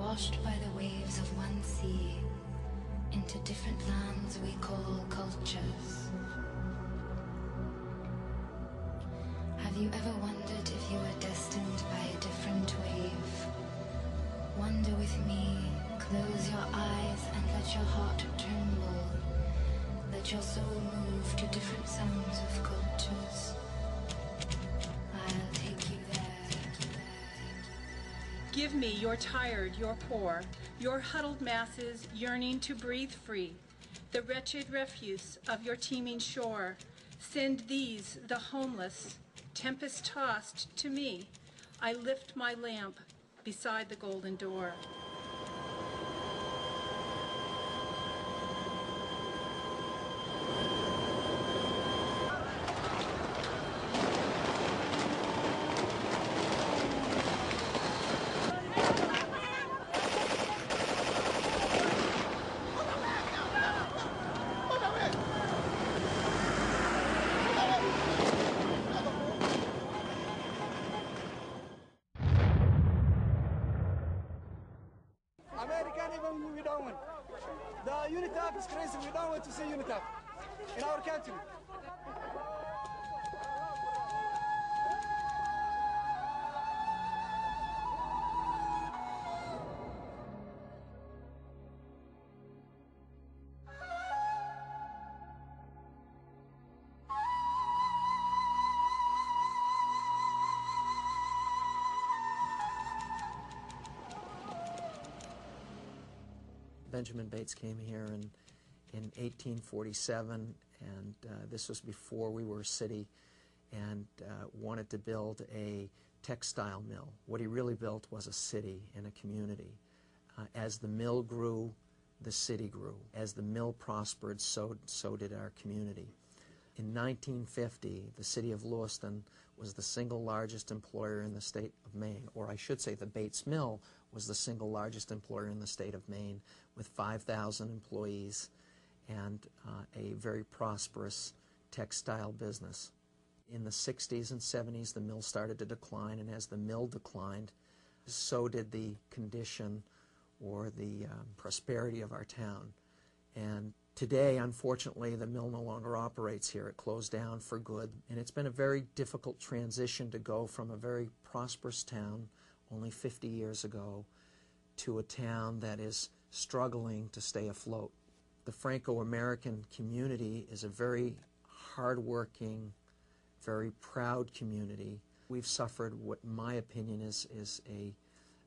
washed by the waves of one sea into different lands we call cultures. Have you ever wondered if you were destined by a different wave? Wonder with me, close your eyes and let your heart tremble. Let your soul move to different sounds of cultures. I'll take you there. Give me your tired, your poor, your huddled masses yearning to breathe free, the wretched refuse of your teeming shore. Send these, the homeless, tempest-tossed, to me. I lift my lamp beside the golden door. American, even we don't want. The UNITAF is crazy. We don't want to see UNITAF in our country. Benjamin Bates came here in 1847, and this was before we were a city, and wanted to build a textile mill. What he really built was a city and a community. As the mill grew, the city grew. As the mill prospered, so did our community. In 1950, the city of Lewiston was the single largest employer in the state of Maine, or I should say the Bates Mill was the single largest employer in the state of Maine, with 5,000 employees and a very prosperous textile business. In the 60s and 70s, the mill started to decline, and as the mill declined, so did the condition or the prosperity of our town. And today, unfortunately, the mill no longer operates here. It closed down for good, and it's been a very difficult transition to go from a very prosperous town only 50 years ago to a town that is struggling to stay afloat. The Franco-American community is a very hardworking, very proud community. We've suffered what, in my opinion, is a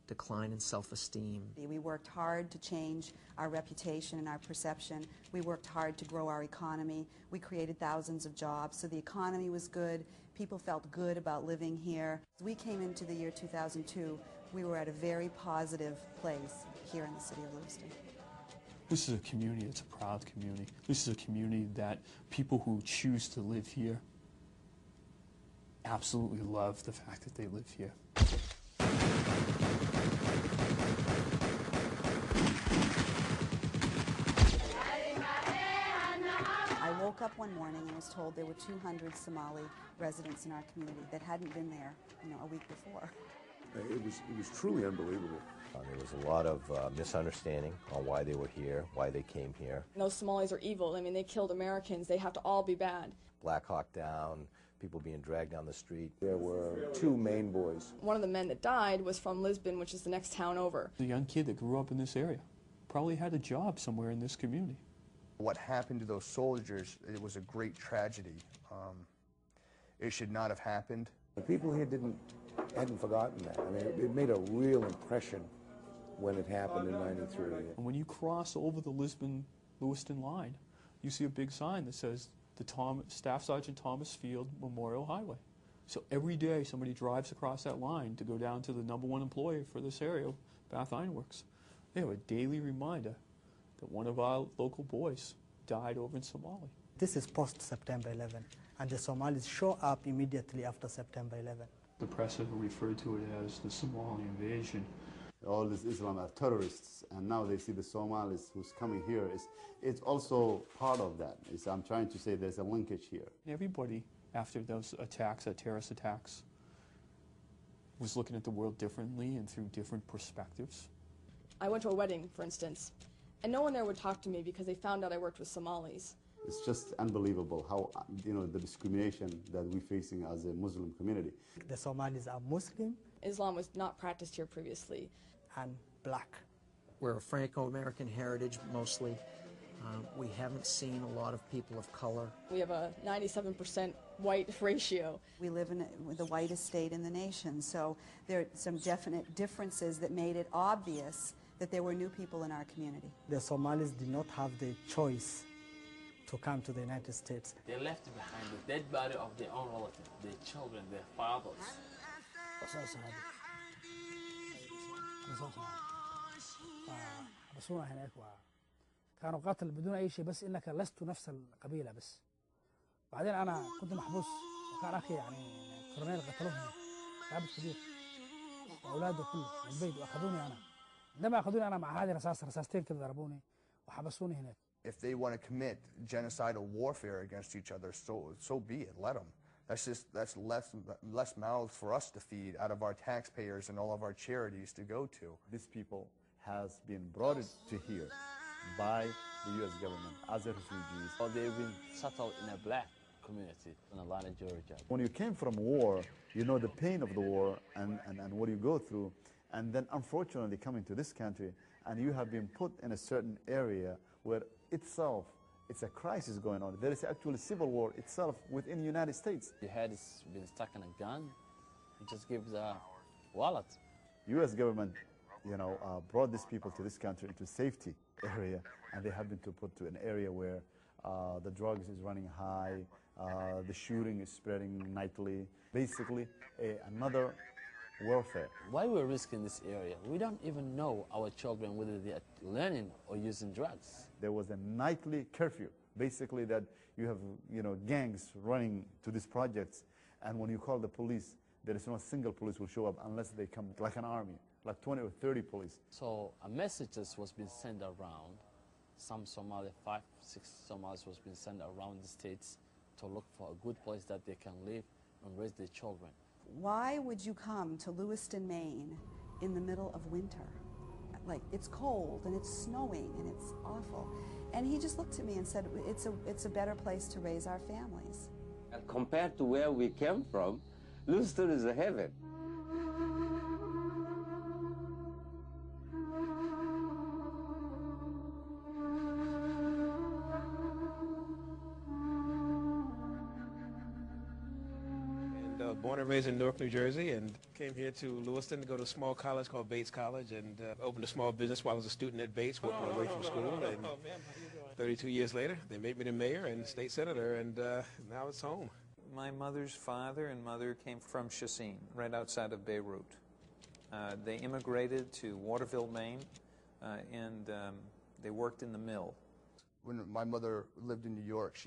decline in self-esteem. We worked hard to change our reputation and our perception. We worked hard to grow our economy. We created thousands of jobs, so the economy was good. People felt good about living here. As we came into the year 2002, we were at a very positive place here in the city of Lewiston. This is a community, it's a proud community. This is a community that people who choose to live here absolutely love the fact that they live here. I woke up one morning and was told there were 200 Somali residents in our community that hadn't been there, a week before. It was truly unbelievable. There was a lot of misunderstanding on why they were here, why they came here. Those Somalis are evil. I mean, they killed Americans. They have to all be bad. Black Hawk Down, people being dragged down the street. There were two Maine boys. One of the men that died was from Lisbon, which is the next town over. The young kid that grew up in this area probably had a job somewhere in this community. What happened to those soldiers, it was a great tragedy. It should not have happened. The people here hadn't forgotten that. I mean, it made a real impression when it happened in '93. And when you cross over the Lisbon-Lewiston line, you see a big sign that says the Staff Sergeant Thomas Field Memorial Highway. So every day somebody drives across that line to go down to the #1 employer for this area, Bath Iron Works. They have a daily reminder that one of our local boys died over in Somalia. This is post-September 11, and the Somalis show up immediately after September 11. The press have referred to it as the Somali invasion. All these Islam are terrorists, and now they see the Somalis who's coming here. It's also part of that. I'm trying to say there's a linkage here. Everybody, after those attacks, terrorist attacks, was looking at the world differently and through different perspectives. I went to a wedding, for instance, and no one there would talk to me because they found out I worked with Somalis. It's just unbelievable how, the discrimination that we're facing as a Muslim community. The Somalis are Muslim. Islam was not practiced here previously. And black. We're a Franco-American heritage mostly. We haven't seen a lot of people of color. We have a 97% white ratio. We live in the whitest state in the nation, so there are some definite differences that made it obvious that there were new people in our community. The Somalis did not have the choice to come to the United States. They left behind the dead body of their own relatives, their children, their fathers. بصورة هناك كانوا قتل بدون أي شيء بس إنك لست نفس القبيلة بس. بعدين أنا كنت محبوس وكان أخي كورنيل قتلوه هنا ضابط كبير وأولاده كله من البيت وأخذوني أنا. عندما أخذوني أنا مع هذه رصاصتين كده ضربوني وحبسوني هناك. If they want to commit genocidal warfare against each other, so be it. Let them. That's less mouths for us to feed out of our taxpayers and all of our charities to go to. These people has been brought to here by the U.S. government as refugees. Or they've been settled in a black community in Atlanta, Georgia. When you came from war, you know the pain of the war and what you go through, and then unfortunately coming to this country, and you have been put in a certain area where itself it's a crisis going on. There is actually civil war itself within the United States. Your head has been stuck in a gun. It just gives a wallet. U.S. government, brought these people to this country into safety area, and they have been put to an area where the drugs is running high, the shooting is spreading nightly. Basically, another warfare. Why we're risking this area? We don't even know our children whether they are learning or using drugs. There was a nightly curfew, basically that you have, gangs running to these projects, and when you call the police, there is no single police will show up unless they come like an army, like 20 or 30 police. So a message was being sent around. Some Somali, 5, 6 Somalis was being sent around the states to look for a good place that they can live and raise their children. Why would you come to Lewiston, Maine in the middle of winter? Like, it's cold and it's snowing and it's awful. And he just looked at me and said, it's a better place to raise our families. And compared to where we came from, Lewiston is a heaven. Born and raised in Newark, New Jersey, and came here to Lewiston to go to a small college called Bates College, and opened a small business while I was a student at Bates, working my way from school. And 32 years later, they made me the mayor and state senator, and now it's home. My mother's father and mother came from Chassin, right outside of Beirut. They immigrated to Waterville, Maine, and they worked in the mill. When my mother lived in New York,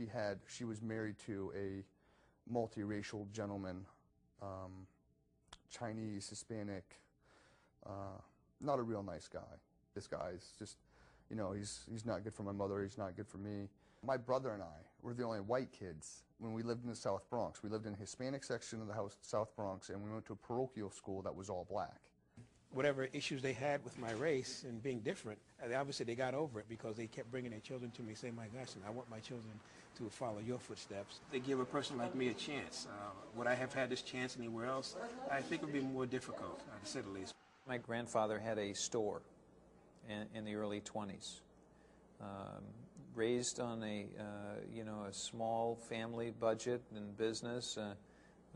she was married to a multiracial gentleman, Chinese, Hispanic, not a real nice guy. This guy is just, he's not good for my mother, he's not good for me. My brother and I were the only white kids when we lived in the South Bronx. We lived in the Hispanic section of the South Bronx, and we went to a parochial school that was all black. Whatever issues they had with my race and being different, obviously they got over it because they kept bringing their children to me saying, my gosh, I want my children to follow your footsteps. They give a person like me a chance. Would I have had this chance anywhere else? I think it would be more difficult, to say the least. My grandfather had a store in the early 20s. Raised on a small family budget and business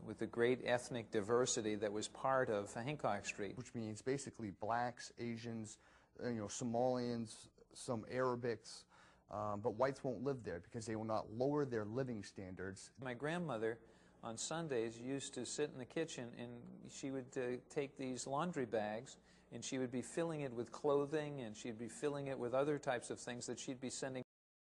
with a great ethnic diversity that was part of Hancock Street. Which means basically blacks, Asians, Somalians, some Arabics, but whites won't live there because they will not lower their living standards. My grandmother on Sundays used to sit in the kitchen, and she would take these laundry bags and she would be filling it with clothing, and she'd be filling it with other types of things that she'd be sending